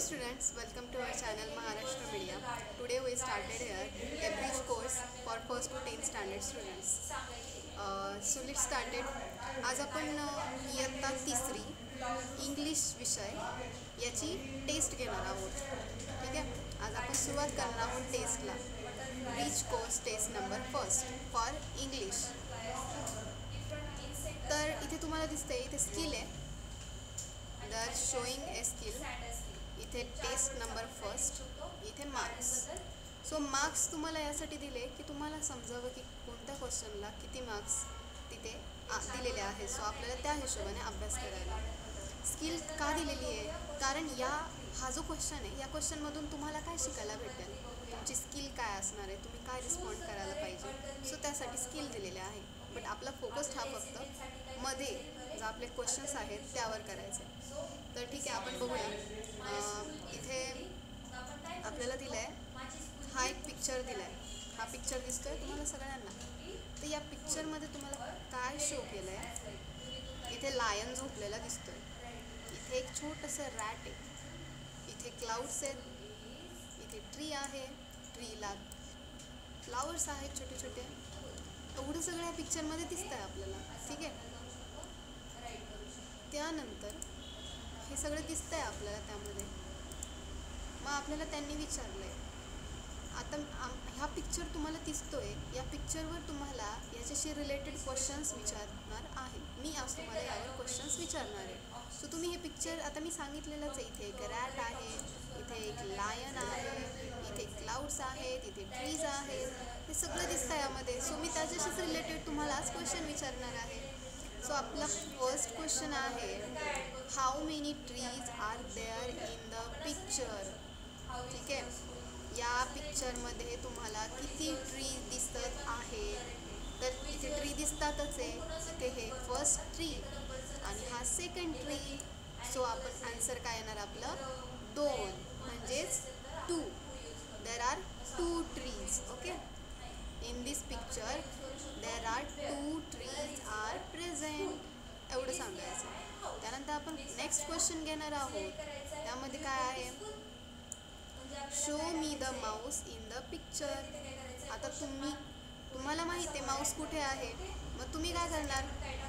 students, welcome to our channel Maharashtra Media. Today we started here a brief course for first to 10th standard students. So let's started. आज आपण इयत्ता तिसरी English विषय याची taste घेणार आहोत. ठीक आहे. आज आपण सुरुवात करणार आहोत टेस्टला. Bridge course test number first for English. तर इथे तुम्हाला दिसते इथे स्किल आहे. There showing a skill. इथे टेस्ट नंबर फर्स्ट, इथे मार्क्स. सो मार्क्स तुम्हाला यासाठी दिले की तुम्हाला समजावं की कोणत्या क्वेश्चनला किती मार्क्स तिथे दिलेले आहे. सो आपल्याला त्या हिशोबाने अभ्यास करायला. स्किल का दिलेली आहे? कारण हा जो क्वेश्चन आहे या क्वेश्चनमधून तुम्हाला काय शिकायला भेटेल, तुमची स्किल काय असणार आहे, तुम्ही काय रिस्पॉन्ड करायला पाहिजे. सो त्यासाठी स्किल दिलेले आहे. बट आपला फोकस हा फक्त मध्ये जे आपले क्वेश्चन्स आहेत त्यावर करायचे. तर ठीक आहे, आपण बघूया. इथे आपल्याला दिलं आहे, हा एक पिक्चर दिला आहे. हा पिक्चर दिसतोय तुम्हाला सगळ्यांना. तर या पिक्चरमध्ये तुम्हाला काय शो केलं आहे? इथे लायन झोपलेला दिसतोय. इथे एक छोटंसं रॅट आहे. इथे क्लाउड्स आहेत. इथे ट्री आहे. ट्रीला फ्लावर्स आहेत छोटे छोटे. एवढं सगळं या पिक्चरमध्ये दिसतं आहे आपल्याला. ठीक आहे. त्यानंतर हे सगळं दिसतं आहे आपल्याला त्यामध्ये. मग आपल्याला त्यांनी विचारलं आहे, आता ह्या पिक्चर तुम्हाला दिसतोय, या पिक्चरवर तुम्हाला याच्याशी रिलेटेड क्वेश्चन्स विचारणार आहे. मी आज तुम्हाला यावर क्वेश्चन्स विचारणार आहे. सो तुम्ही हे पिक्चर, आता मी सांगितलेलंच आहे, इथे एक रॅट आहे, इथे एक लायन आहे, इथे क्लाउड्स आहेत, इथे ट्रीज आहेत. हे सगळं दिसतं आहे यामध्ये. सो मी त्याच्याशीच रिलेटेड तुम्हाला आज क्वेश्चन विचारणार आहे. सो आपला फर्स्ट क्वेश्चन आहे, how many trees are there in the picture. ठीक आहे. या पिक्चरमध्ये तुम्हाला किती ट्री दिसत आहे? तर इथे ट्री दिसतातच आहे. इथे हे फर्स्ट ट्री आणि हा सेकंड ट्री. सो आपण आन्सर काय येणार आपलं? 2, म्हणजेच 2. There are 2 trees. Okay. In this picture there are 2 trees are present. एवढं सांगायचं. त्यानंतर आपण नेक्स्ट क्वेश्चन घेणार आहोत. त्यामध्ये काय आहे? Show me the Mouse in the picture. आता तुम्हाला माहिती आहे माऊस कुठे आहे. मग तुम्ही काय करणार?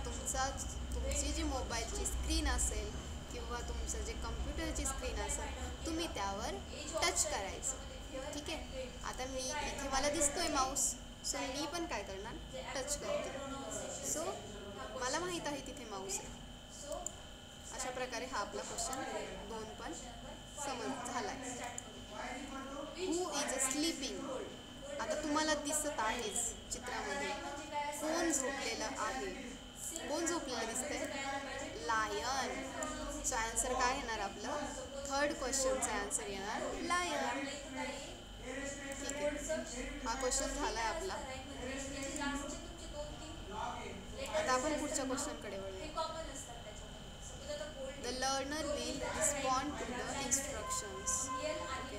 तुमची जी मोबाईलची स्क्रीन असेल किंवा तुमचं जे कम्प्युटरची स्क्रीन असेल, तुम्ही त्यावर टच करायचं. ठीक आहे. आता इथे मला दिसतोय माऊस. सो मी पण काय करणार? टच करते. सो मला माहीत आहे तिथे माऊस आहे. अशा प्रकारे हा आपला क्वेश्चन 2 पण समज झाला आहे. Who is sleeping. आता तुम्हाला दिसत आहेच चित्रामध्ये कोण झोपलेलं आहे. कोण झोपलेलं दिसतंय? लायन. सो आन्सर काय येणार आपलं? थर्ड क्वेश्चनचा आन्सर येणार लायन. ठीक आहे. हा क्वेश्चन झाला आहे आपला. आता आपण पुढच्या क्वेश्चनकडे वळूया. The learner will respond to the instructions. Okay.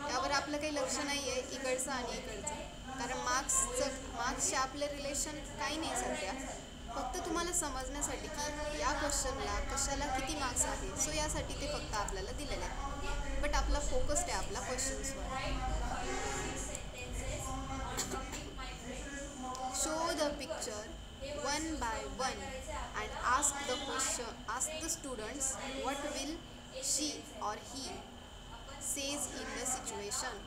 यावर आपलं काही लक्ष नाही आहे इकडचं आणि इकडचं, कारण मार्क्सचे आपले रिलेशन काही नाही सध्या. फक्त तुम्हाला समजण्यासाठी की या क्वेश्चनला कशाला किती मार्क्स आहे. सो यासाठी ते फक्त आपल्याला दिलेले आहे. बट आपला फोकस आहे आपला क्वेश्चन्सवर. Show the picture one by one and ask the students what will she or he says in the situation.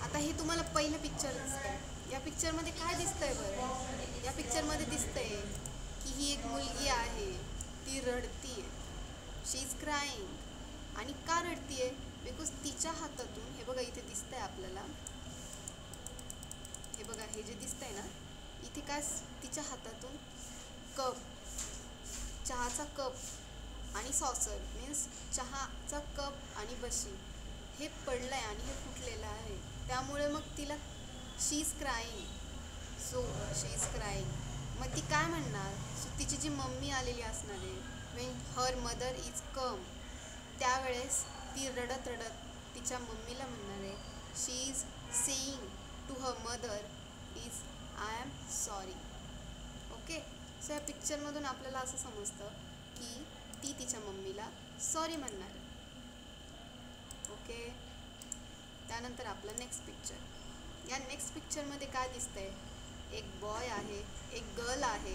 आता हे तुम्हाला पहिलं पिक्चर दिसतंय. या पिक्चरमध्ये काय दिसतंय बरं? या पिक्चरमध्ये दिसतंय की ही एक मुलगी आहे, ती रडतीये. शी इज क्राईंग. आणि का रडतीये? बिकॉज तिच्या हातातून, हे बघा इथे दिसतंय आपल्याला, हे बघा हे जे दिसतंय ना, इथे काय तिच्या हातातून कप, चहाचा कप आणि सॉसर मीन्स चहाचा कप आणि बशी हे पडलं आहे आणि हे फुटलेलं आहे. त्यामुळे मग तिला she is crying. So she is crying. मग ती काय म्हणणार? सो तिची जी मम्मी आलेली असणार आहे, when her mother is come, त्यावेळेस ती रडत रडत तिच्या मम्मीला म्हणणार आहे, she is saying to her mother is I am sorry. Okay. So या पिक्चरमधून आपल्याला असं समजतं की ती तिच्या मम्मीला सॉरी म्हणणार. ओके. त्यानंतर आपला नेक्स्ट पिक्चर. या नेक्स्ट पिक्चरमध्ये काय दिसतंय, एक बॉय आहे, एक गर्ल आहे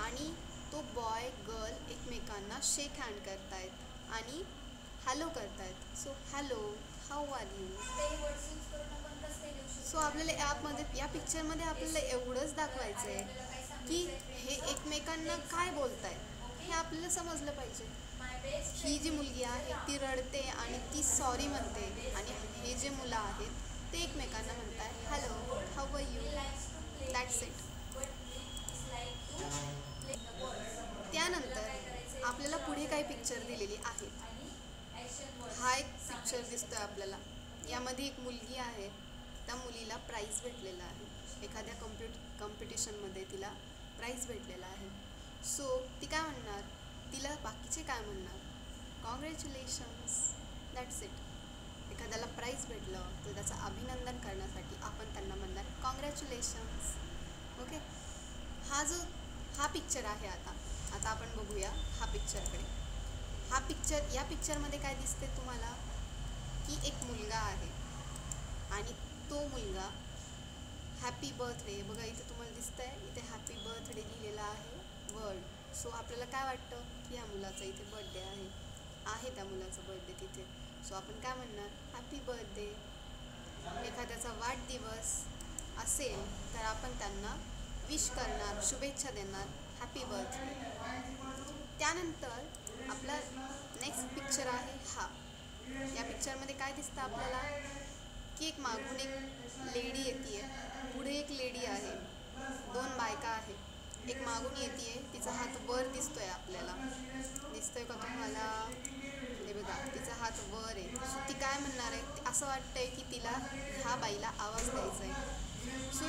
आणि तो बॉय गर्ल एकमेकांना शेक हँड करतायत आणि हॅलो करतायत. So hello, how are you. So आपल्याला या पिक्चरमध्ये आपल्याला एवढंच दाखवायचं आहे की हे एकमेकांना काय बोलताय हे आपल्याला समजलं पाहिजे. ही जी मुलगी आहे ती रडते आणि ती सॉरी म्हणते आणि हे जे मुलं आहेत ते एकमेकांना म्हणताय hello, how are you, that's it. त्यानंतर आपल्याला पुढे काही पिक्चर दिलेली आहेत. हा एक पिक्चर दिसतोय आपल्याला. यामध्ये एक मुलगी आहे, त्या मुलीला प्राईज भेटलेला आहे. एखाद्या कॉम्पिटिशनमध्ये तिला प्राईज भेटलेला आहे. सो ती काय म्हणणार, तिला बाकीचे काय म्हणणार, कॉंग्रॅच्युलेशन्स, दॅट्स इट. एखाद्याला प्राईज भेटलं तर त्याचं अभिनंदन करण्यासाठी आपण त्यांना म्हणणार कॉंग्रॅच्युलेशन्स. ओके. हा पिक्चर आहे. आता आपण बघूया हा पिक्चरकडे. या पिक्चरमध्ये काय दिसते तुम्हाला की एक मुलगा आहे आणि तो मुलगा हॅपी बर्थडे, बघा इथे तुम्हाला दिसतंय, इथे हॅपी बर्थडे लिहिलेला आहे वर्ड. सो आपल्याला काय वाटतं की ह्या मुलाचा इथे बर्थडे आहे त्या मुलाचा बर्थडे तिथे. सो आपण काय म्हणणार, हॅपी बर्थडे. एखाद्याचा वाढदिवस असेल तर आपण त्यांना विश करणार, शुभेच्छा देणार, हॅपी बर्थडे. त्यानंतर आपला नेक्स्ट पिक्चर आहे हा. या पिक्चरमध्ये काय दिसतं आपल्याला की एक मागून एक लेडी येते, पुढे एक लेडी आहे, दोन बायका आहेत. एक मागून येते, तिचा हात वर दिसतोय आपल्याला, दिसतोय का तुम्हाला, हे बघा तिचा हात वर आहे. सो ती काय म्हणणार आहे, असं वाटतंय की तिला ह्या बाईला आवाज द्यायचा आहे. सो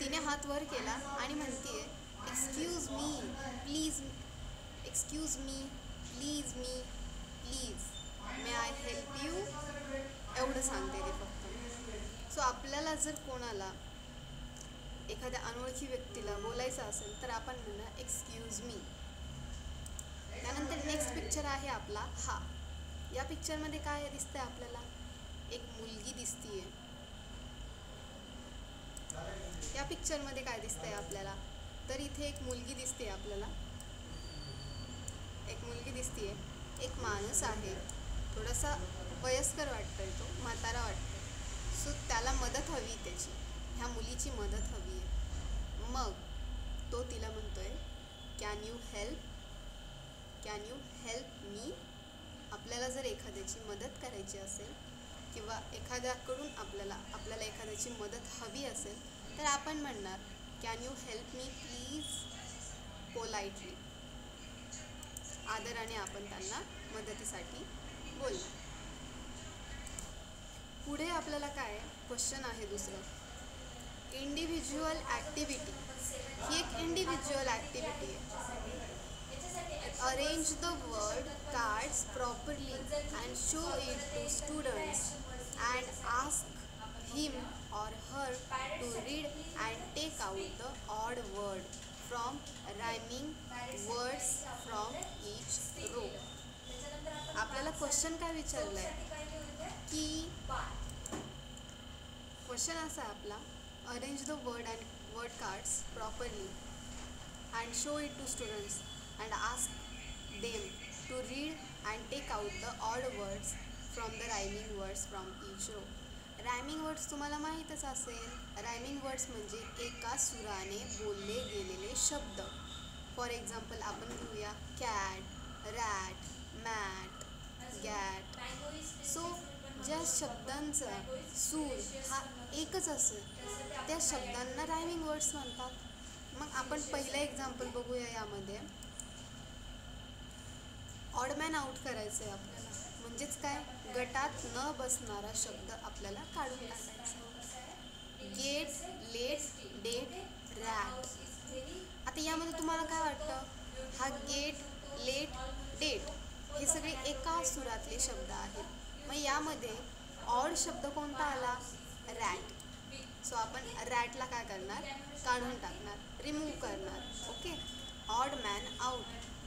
तिने हात वर केला आणि म्हणतीये excuse me please, excuse me please, may I help you, एवढं सांगते ते फक्त. सो आपल्याला जर कोणाला एखाद्या अनोळखी व्यक्तीला बोलायचं असेल तर आपण म्हणणार एक्सक्यूज मी. त्यानंतर नेक्स्ट पिक्चर आहे आपला हा. या पिक्चरमध्ये काय दिसतंय आपल्याला, एक मुलगी दिसतीये. या पिक्चरमध्ये काय दिसतंय आपल्याला, तर इथे एक मुलगी दिसते आपल्याला, एक मुलगी दिसतीये, एक माणूस आहे, थोडासा वयस्कर वाटतोय, तो म्हातारा वाटतोय. सो त्याला मदत हवी, त्याची ह्या मुलीची मदत हवी आहे. मग तो तिला म्हणतोय कॅन यू हेल्प मी. आपल्याला जर एखाद्याची मदत करायची असेल किंवा एखाद्याकडून आपल्याला एखाद्याची मदत हवी असेल तर आपण म्हणणार can you help me please, politely, आदराने आपण त्यांना मदतीसाठी बोलणार. पुढे आपल्याला काय क्वेश्चन आहे दुसरं, इंडिव्हिज्युअल ॲक्टिव्हिटी. ही एक इंडिव्हिज्युअल ॲक्टिव्हिटी आहे. Arrange the word cards properly and show it to students and ask him or her to read and take out the odd word from rhyming words from each row. आपल्याला question काय विचारलंय की question असा आहे आपला, arrange the word cards properly and show it to students and ask them to read and take out the odd words from the rhyming words from each row. Rhyming words तुम्हाला माहीतच असेल. Rhyming words म्हणजे एका सुराने बोलले गेलेले शब्द. For example आपण घेऊया cat, rat, mat, gat. So ज्या शब्दांचा सूर हा एकच असेल त्या शब्दांना रायमिंग वर्ड्स म्हणतात. मग आपण पहिलं एक्झाम्पल बघूया. यामध्ये ऑडमॅन आउट करायचं आहे आपल्याला, म्हणजेच काय, गटात न बसणारा शब्द आपल्याला काढून टाकायचा. Get, let, debt, rat. आता यामध्ये तुम्हाला काय वाटतं, हा गेट, लेट, डेट हे सगळे एका सुरातले शब्द आहेत. मग यामध्ये ऑड शब्द कोणता आला, रॅट. सो आपण रॅटला काय करणार, काढून टाकणार, रिमूव्ह करणार. ओके. ऑड मॅन आउट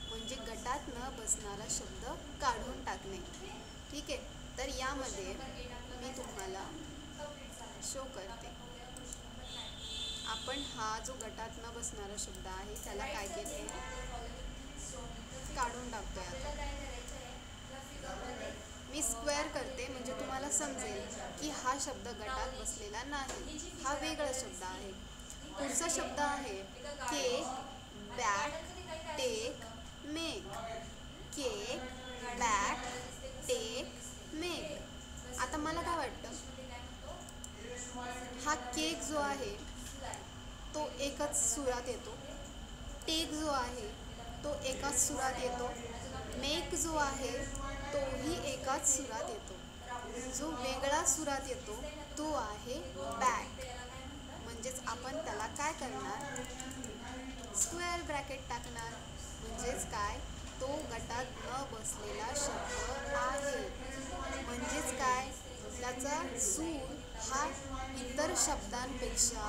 म्हणजे गटात न बसणारा शब्द काढून टाकणे. ठीक आहे, तर यामध्ये मी तुम्हाला शो करते. आपण हा जो गटात न बसणारा शब्द आहे त्याला काय केले, काढून टाकतोय. आता मी स्क्वेअर करते म्हणजे तुम्हाला समजेल की हा शब्द गटात बसलेला नाही, हा वेगळा शब्द आहे. पुढचा शब्द आहे cake, back, take, make. Cake, back, take, make. आता मला काय वाटतं, हा केक जो आहे तो एकच सुरात येतो, टेक जो आहे तो एकाच सुरात येतो, मेक जो आहे तोही एकाच सुरात येतो. जो वेगळा सुरात येतो तो आहे बॅक. म्हणजेच आपण त्याला काय करणार, स्क्वेअर ब्रॅकेट टाकणार. म्हणजेच काय, तो गटात न बसलेला शब्द आहे. म्हणजेच काय, त्याचा सूर हा इतर शब्दांपेक्षा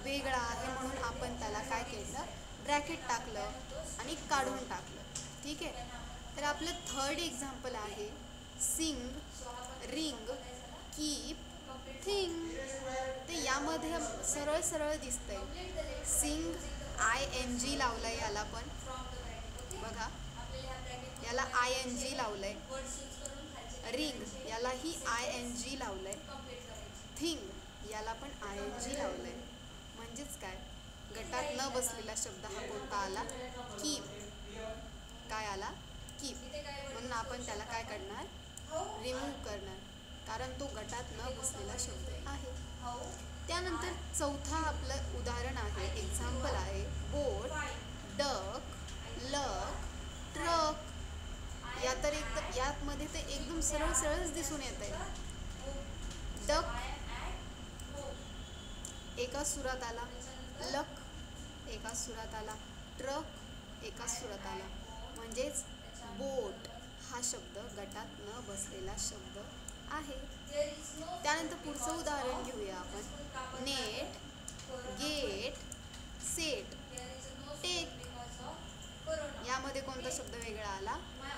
वेगळा आहे, म्हणून आपण त्याला काय केलं, ब्रॅकेट टाकलं आणि काढून टाकलं. ठीक आहे, तर आपलं थर्ड एक्झाम्पल आहे सिंग, रिंग, कीप, थिंग. ते यामध्ये सरळ सरळ दिसतंय. सिंग ING लावलंय, याला पण बघा, याला ING लावलंय. रिंग यालाही ING लावलंय. थिंग याला पण ING लावलंय. म्हणजेच काय, गटात न बसलेला शब्द हा कोणता आला, कीप. काय आला, कीप. म्हणून आपण त्याला काय करणार, रिमूव्ह करणार, कारण तो गटात न बसलेला शब्द आहे. त्यानंतर चौथा आपलं उदाहरण आहे, एक्झाम्पल आहे बोट, डक, लक, ट्रक. यामध्ये तर एकदम सरळ सरळच दिसून येत आहे. डक एकाच सुरात आला, लक एकाच सुरात आला, ट्रक एकाच सुरात आला. म्हणजेच बोट हा शब्द गटात न बसलेला शब्द आहे. त्यानंतर पुढचं उदाहरण घेऊया आपण, नेट, गेट, सेट, टेक. यामध्ये कोणता शब्द वेगळा आला,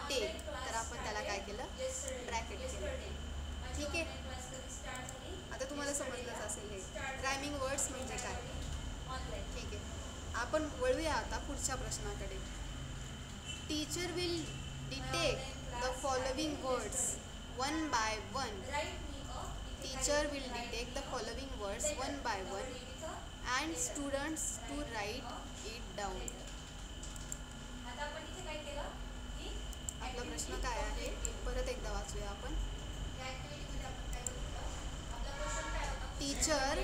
टेक. तर आपण त्याला काय केलं, ब्रॅकेट केलं. ठीक आहे, आता तुम्हाला समजलंच असेल हे रायमिंग वर्ड्स म्हणजे काय. ठीक आहे, आपण वळूया आता पुढच्या प्रश्नाकडे. Teacher will detect the following words one by one. Teacher will detect the following words one by one and students to write it down. आपला प्रश्न काय आहे, परत एकदा वाचूया आपण. Teacher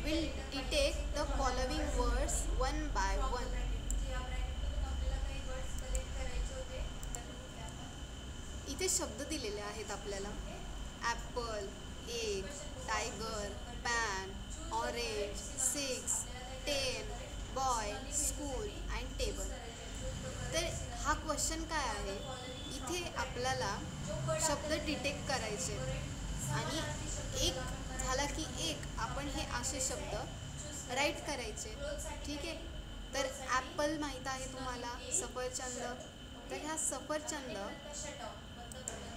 will detect the following words one by one. इथे शब्द दिलेले आहेत आपल्याला, apple, egg, tiger, pan, orange, 6, 10, boy, school and table. तर हा क्वेश्चन काय आहे, इथे आपल्याला शब्द डिटेक्ट करायचे आणि एक झाला की एक आपण हे असे शब्द राईट करायचे. ठीक आहे, तर ॲपल माहीत आहे तुम्हाला, सफरचंद. तर ह्या सफरचंद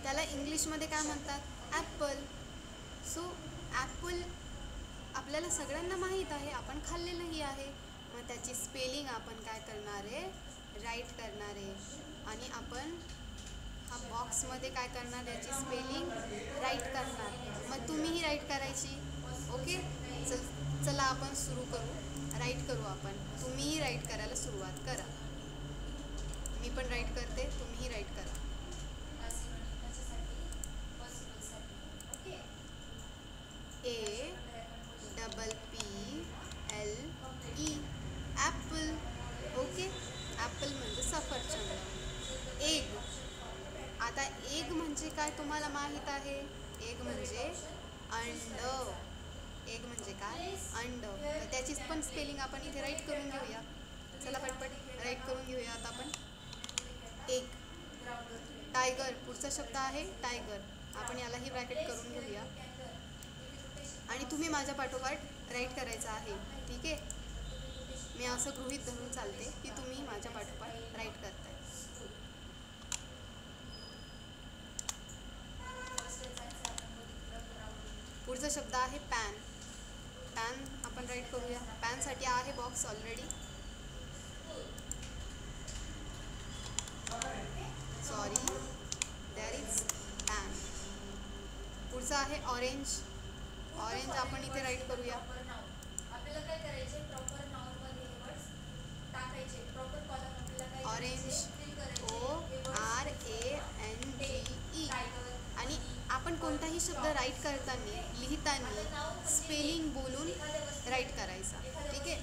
त्याला इंग्लिशमध्ये काय म्हणतात, ॲपल. सो ॲपल आपल्याला सगळ्यांना माहीत आहे, आपण खाल्लेलंही आहे. मग त्याची स्पेलिंग आपण काय करणार आहे, राईट करणार आहे. आणि आपण हा बॉक्समध्ये काय करणार, याची स्पेलिंग राईट करणार. मग तुम्हीही राईट करायची. ओके, चला आपण सुरू करू, राईट करू आपण. तुम्हीही राईट करायला सुरुवात करा. मी पण राईट करते, तुम्हीही राईट करा. APPLE Apple. ओके, ॲपल म्हणजे सफरचंद. एग, आता एग म्हणजे काय तुम्हाला माहीत आहे, एग म्हणजे अंड. एग म्हणजे काय, अंड. तर त्याची पण स्पेलिंग आपण इथे राईट करून घेऊया. चला पटपट राईट करून घेऊया आता आपण. एग. टायगर, पुढचा शब्द आहे टायगर. आपण यालाही ब्रॅकेट करून घेऊया आणि तुम्ही माझ्या पाठोपाठ राईट करायचं आहे. ठीक आहे, मी असं गृहीत धरून चालते की तुम्ही माझ्या पाठोपाठ राईट करताय. पुढचा शब्द आहे पॅन. पॅन आपण राईट करूया. पॅनसाठी आहे box already. Sorry, there is pan. पुढचा आहे ऑरेंज. ऑरेंज आपण इथे राईट करूया. Orange ORANGE. आणि आपण कोणताही शब्द राईट करताना लिहिताना स्पेलिंग बोलून राईट करायचा. ठीक आहे.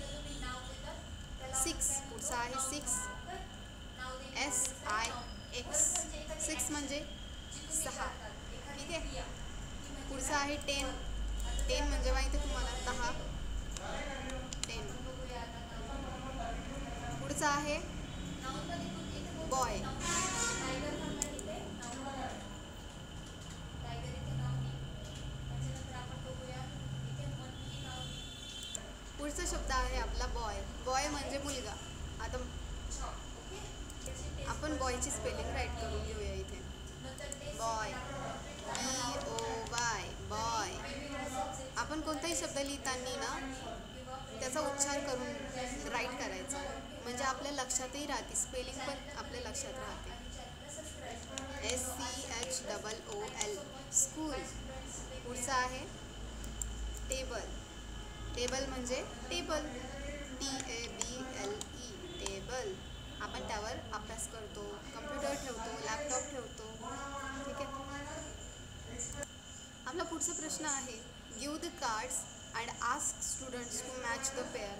6. पुढचा आहे 6. SIX. 6 म्हणजे 6. ठीक आहे. पुढचा आहे 10. 10 म्हणजे माहिती आहे तुम्हाला 10. 10. पुढचा आहे बॉय. पुढचा शब्द आहे आपला बॉय. बॉय म्हणजे मुलगा. आता आपण बॉयची स्पेलिंग राईट करून घेऊया इथे. Boy BOY boy. आपण कोणताही शब्द लिहिताना ना त्याचा उच्चार करून राईट करायचा, म्हणजे आपल्या लक्षातही राहते. स्पेलिंग पण आपल्या लक्षात राहते. SCHOOL school. पुढचा आहे टेबल. टेबल म्हणजे टेबल. TABLE table. आपण त्यावर अभ्यास करतो, कम्प्युटर ठेवतो, लॅपटॉप ठेवतो. ठीक आहे. आपला पुढचा प्रश्न आहे give the cards and ask students to match the pair.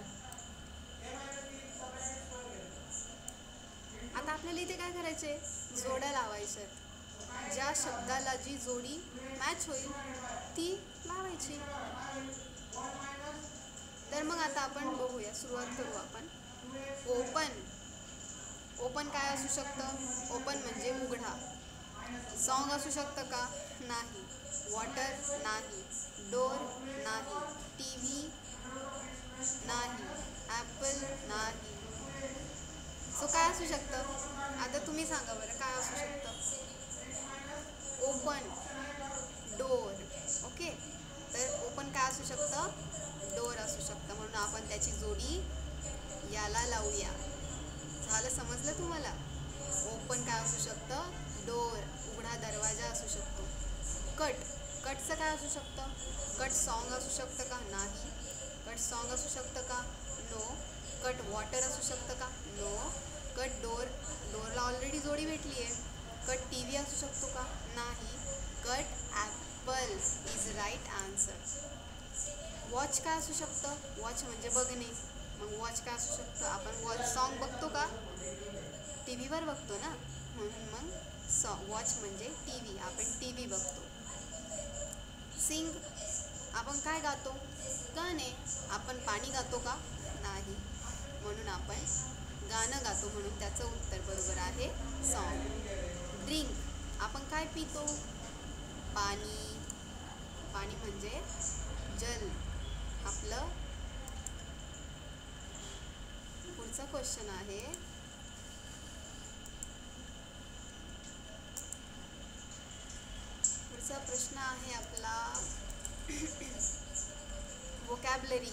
आता आपल्याला इथे काय करायचे, जोड्या लावायच्या. ज्या शब्दाला जी जोडी मॅच होईल ती लावायची. तर मग आता आपण बघूया, सुरुवात करू आपण. ओपन. ओपन काय असू शकतं? ओपन म्हणजे उघडा. सॉन्ग असू शकतं का? नाही. वॉटर नाही. डोर नाही. TV नाही. ॲपल नाही. सो काय असू शकतं? आता तुम्ही सांगा बरं काय असू शकतं. Open, door. ओके. तर ओपन काय असू शकतं? डोर असू शकतं. म्हणून आपण त्याची जोडी याला लावूया. झालं, समजलं तुम्हाला? ओपन काय असू शकतं? डोर, उघडा दरवाजा असू शकतो. कट. कटचं काय असू शकतं? कट सॉन्ग असू शकतं का? नाही. कट सॉन्ग असू शकतं का? नो. कट वॉटर असू शकतं का? नो. Cut door. डोरला ऑलरेडी जोडी भेटली आहे. कट TV असू शकतो का? नाही. Cut apple is right answer. Watch काय असू शकतं? वॉच म्हणजे बघणे. मग वॉच काय असू शकतं? आपण वॉच सॉन्ग बघतो का? TVवर बघतो ना, म्हणून मग वॉच म्हणजे TV. आपण TV बघतो. सिंग. आपण काय गातो? गाणे. आपण पाणी गातो का? नाही. म्हणून आपण गाणं गातो, म्हणून त्याचं उत्तर बरोबर आहे सॉन्ग. ड्रिंक. आपण काय पितो? पाणी. पाणी म्हणजे जल. आपलं पुढचा क्वेश्चन आहे पुढचा प्रश्न आहे आपला vocabulary.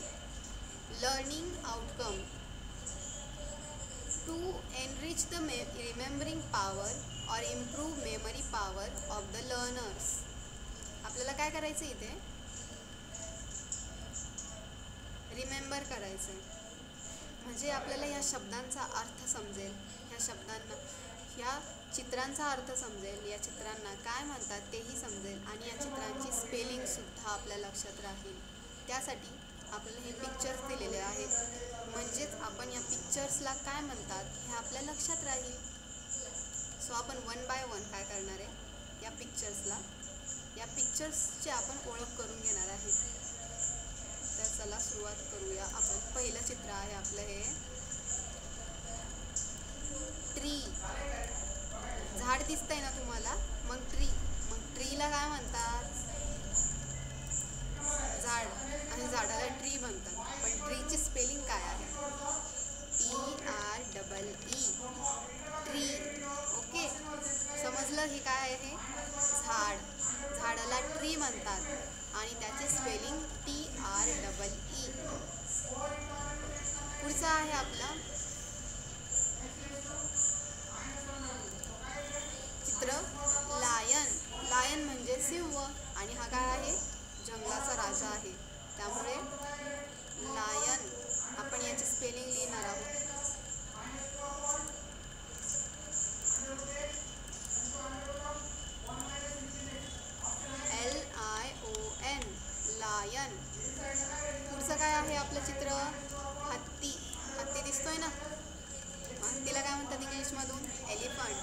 Learning outcome. To enrich the remembering power or improve memory power of the learners. आपल्याला काय करायचं इथे? रिमेंबर करायचं. म्हणजे आपल्याला ह्या शब्दांचा अर्थ समजेल, ह्या शब्दांना, ह्या चित्रांचा अर्थ समजेल, या चित्रांना काय म्हणतात तेही समजेल, आणि या चित्रांची स्पेलिंगसुद्धा आपल्या लक्षात राहील. त्यासाठी आपल्याला हे पिक्चर्स दिलेले आहेत, म्हणजेच आपण या पिक्चर्सला काय म्हणतात हे आपल्या लक्षात राहील. सो आपण 1 बाय 1 काय करणार आहे, या पिक्चर्सची आपण ओळख करून घेणार आहे. तर चला सुरुवात करूया आपण. पहिलं चित्र आहे आपलं हे ट्री. झाड दिसतंय ना तुम्हाला, मग ट्रीला काय म्हणतात? झाड. आणि झाडाला ट्री म्हणतात. पण ट्रीची स्पेलिंग काय आहे? काय आहे? झाड. झाडाला ट्री म्हणतात आणि त्याचे स्पेलिंग TREE. पुढचा आहे आपला चित्र लायन. लायन म्हणजे सिंह आणि हा काय आहे? जंगलाचा राजा आहे. त्यामुळे लायन आपण याची स्पेलिंग लिहिणार आहोत. LION lion. पुढचं काय आहे आपलं चित्र? हत्ती. हत्ती दिसतोय ना? हत्तीला काय म्हणतात इंग्लिशमधून? एलिफंट.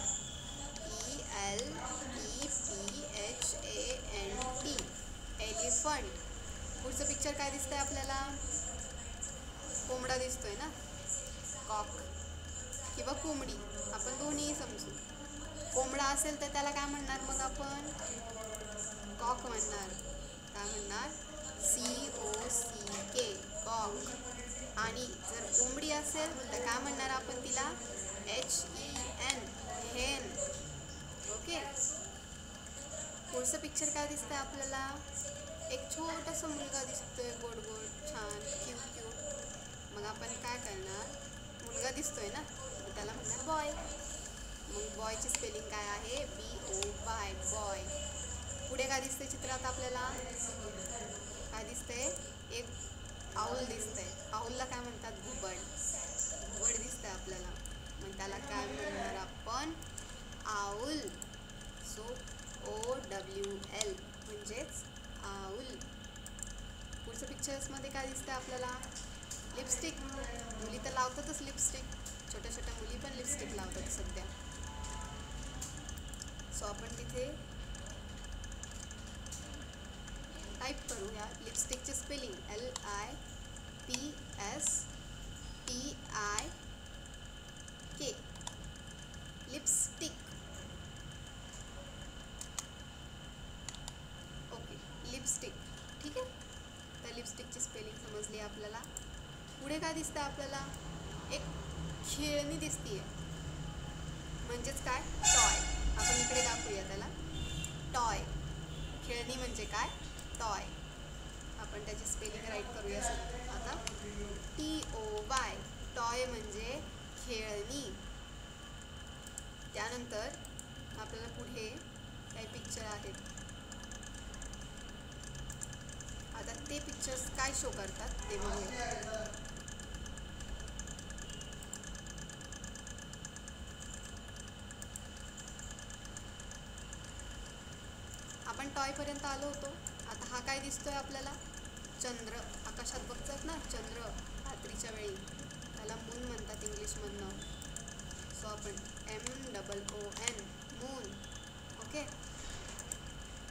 ELEPHANT elephant. पुढचं पिक्चर काय दिसतंय आपल्याला? कोंबडा दिसतोय ना? कॉक किंवा कोंबडी, आपण दोन्ही समजू. कोंबडा असेल तर त्याला काय म्हणणार मग आपण? कॉक म्हणणार. काय म्हणणार? COCK cock. आणि जर कोंबडी असेल तर काय म्हणणार आपण तिला? HEN हेन. ओके. पुढचं पिक्चर काय दिसतंय आपल्याला? एक छोटासा मुलगा दिसतोय, गोड गोड, छान, क्यूट क्यूट. मग आपण काय करणार? मुलगा दिसतोय ना, मग त्याला म्हणणार बॉय. मग बॉयची स्पेलिंग काय आहे? BOY boy. पुढे काय दिसतंय चित्रात आपल्याला? काय दिसतंय? एक आऊल दिसतंय. आऊलला काय म्हणतात? घुबड. घुबड दिसतंय आपल्याला, मग त्याला काय म्हणणार आपण? आऊल. सो OWL म्हणजेच आऊल. पुढचं पिक्चर्समध्ये काय दिसतंय आपल्याला? लिपस्टिक. मुली तर लावतातच लिपस्टिक. छोट्या छोट्या मुली पण लिपस्टिक लावतात सध्या. सो आपण तिथे टाईप करूया लिपस्टिकचे spelling LIPSTIK lipstick. Okay, lipstick. ठीक आहे. तर लिपस्टिकची स्पेलिंग समजली आपल्याला. पुढे काय दिसतं आपल्याला? एक खेळणी दिसतीये, म्हणजेच काय? टॉय. आपण इकडे दाखवूया त्याला. टॉय. खेळणी म्हणजे काय? टॉय. आपण त्याची स्पेलिंग राईट करूया आता. TOY टॉय म्हणजे खेळणी. त्यानंतर आपल्याला पुढे काही पिक्चर आहेत. आता ते पिक्चर्स काय शो करतात ते बघूया. आपण टॉय पर्यंत आलो होतो. आता हा काय दिसतोय आपल्याला? चंद्र. आकाशात बघतात ना चंद्र रात्रीच्या वेळी, त्याला मून म्हणतात इंग्लिशमधनं. सो आपण MOON मून. ओके.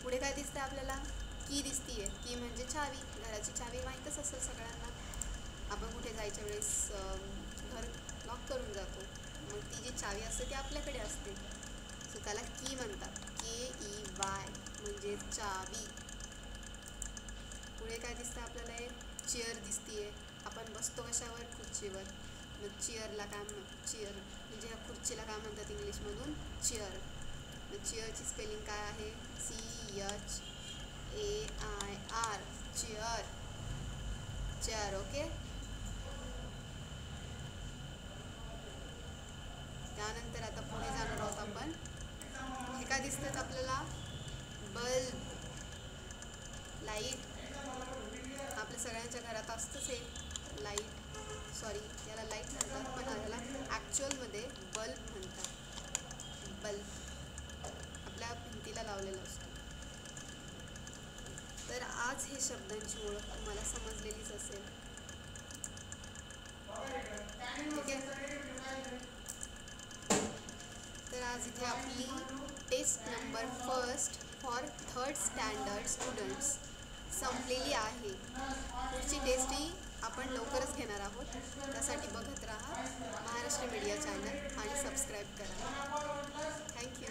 पुढे काय दिसतंय आपल्याला? की दिसतीये. की म्हणजे चावी. घराची चावी माहीतच असेल सगळ्यांना. आपण कुठे जायच्या वेळेस घर लॉक करून जातो, मग ती जी चावी असते ती आपल्याकडे असते. सो त्याला की म्हणतात. KEY म्हणजे चावी. पुढे काय दिसतं आपल्याला? एक चेअर दिसतीये. आपण बसतो कशावर? खुर्चीवर. मग चेअरला काय चेअर म्हणजे ह्या खुर्चीला काय म्हणतात इंग्लिशमधून? चेअर. मग चेअरची स्पेलिंग काय आहे? CHAIR chair. चेअर. ओके. त्यानंतर आता पुढे जाणार आहोत आपण. हे काय दिसतात आपल्याला? बल्ब. लाईट. आपल्या सगळ्यांच्या घरात असतंच हे लाईट. सॉरी, याला लाईट म्हणतात, पण याला ॲक्च्युअलमध्ये बल्ब म्हणतात. बल्ब आपल्या भिंतीला लावलेला असतो. तर आज हे शब्दांची ओळख तुम्हाला समजलेलीच असेल. ठीक आहे. तर आज इथे आपली test number 1 for 3rd standard students संपलेली आहे. पुढची टेस्टही आपण लवकरच घेणार आहोत. त्यासाठी बघत राहा महाराष्ट्र मीडिया चॅनल आणि सबस्क्राईब करा. थँक्यू.